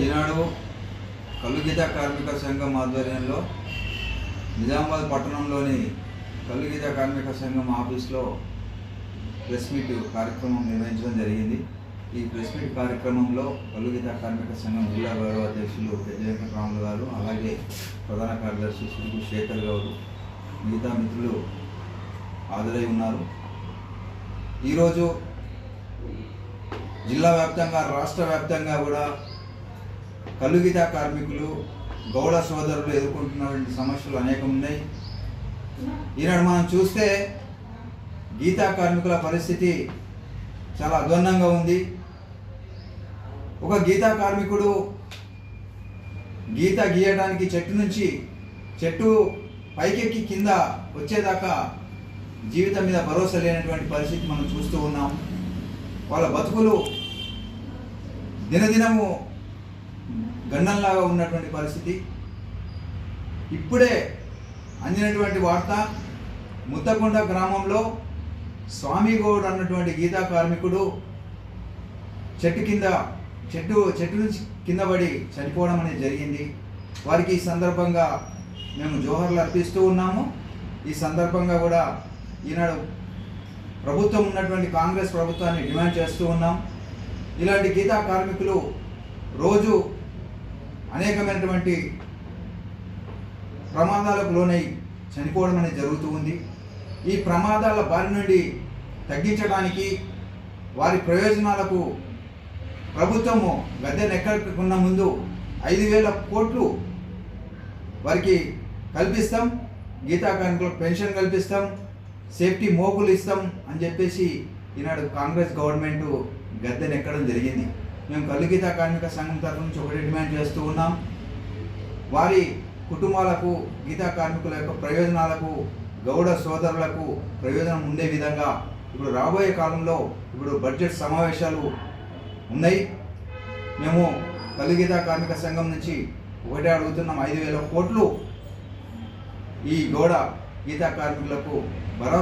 ఈనాడు కల్లుగీత కార్మిక సంఘం ఆధ్వర్యంలో నిజామాబాద్ పట్టణంలోని కల్లుగీత కార్మిక సంఘం ఆఫీస్లో ప్రెస్ మీట్ కార్యక్రమం నిర్వహించడం జరిగింది. ఈ ప్రెస్ మీట్ కార్యక్రమంలో కల్లుగీత కార్మిక సంఘం జిల్లా గౌరవ అధ్యక్షులు పెద్ద వెంకటరాములు గారు, అలాగే ప్రధాన కార్యదర్శి సురుగు శేఖర్ గారు, మిగతా మిత్రులు హాజరై ఉన్నారు. ఈరోజు జిల్లా వ్యాప్తంగా, రాష్ట్ర వ్యాప్తంగా కూడా కల్లుగీత కార్మికులు, గౌడ సోదరులు ఎదుర్కొంటున్నటువంటి సమస్యలు అనేకం ఉన్నాయి. ఈనాడు మనం చూస్తే గీతా కార్మికుల పరిస్థితి చాలా అధ్వాన్నంగా ఉంది. ఒక గీతా కార్మికుడు గీత గీయడానికి చెట్టు పైకెక్కి కింద వచ్చేదాకా జీవితం మీద భరోసా లేనటువంటి పరిస్థితి మనం చూస్తూ ఉన్నాం. వాళ్ళ బతుకులు దినదినము గండంలాగా ఉన్నటువంటి పరిస్థితి. ఇప్పుడే అందినటువంటి వార్త, ముత్తకొండ గ్రామంలో స్వామిగౌడ్ అన్నటువంటి గీతా కార్మికుడు చెట్టు నుంచి కింద పడి చనిపోవడం అనేది జరిగింది. వారికి ఈ సందర్భంగా మేము జోహర్లు అర్పిస్తూ ఉన్నాము. ఈ సందర్భంగా కూడా ఈనాడు ప్రభుత్వం ఉన్నటువంటి కాంగ్రెస్ ప్రభుత్వాన్ని డిమాండ్ చేస్తూ ఉన్నాం. ఇలాంటి గీతా కార్మికులు రోజు అనేకమైనటువంటి ప్రమాదాలకు లోనై చనిపోవడం అనేది జరుగుతూ ఉంది. ఈ ప్రమాదాల బారి నుండి తగ్గించడానికి, వారి ప్రయోజనాలకు ప్రభుత్వము గద్దెనెక్కకున్న ముందు 5,000 కోట్లు వారికి కల్పిస్తాం, గీతా కార్మికులకు పెన్షన్ కల్పిస్తాం, సేఫ్టీ మోకులు ఇస్తాం అని చెప్పేసి ఈనాడు కాంగ్రెస్ గవర్నమెంట్ గద్దెనెక్కడం జరిగింది. మేము కల్లుగీత కార్మిక సంఘం తరఫు నుంచి ఒకటి డిమాండ్ చేస్తూ ఉన్నాం. వారి కుటుంబాలకు, గీతా కార్మికుల యొక్క ప్రయోజనాలకు, గౌడ సోదరులకు ప్రయోజనం ఉండే విధంగా ఇప్పుడు రాబోయే కాలంలో బడ్జెట్ సమావేశాలు ఉన్నాయి. మేము కల్లుగీత కార్మిక సంఘం నుంచి ఒకటే అడుగుతున్నాం, 5,000 కోట్లు ఈ గౌడ గీతా కార్మికులకు భరోసా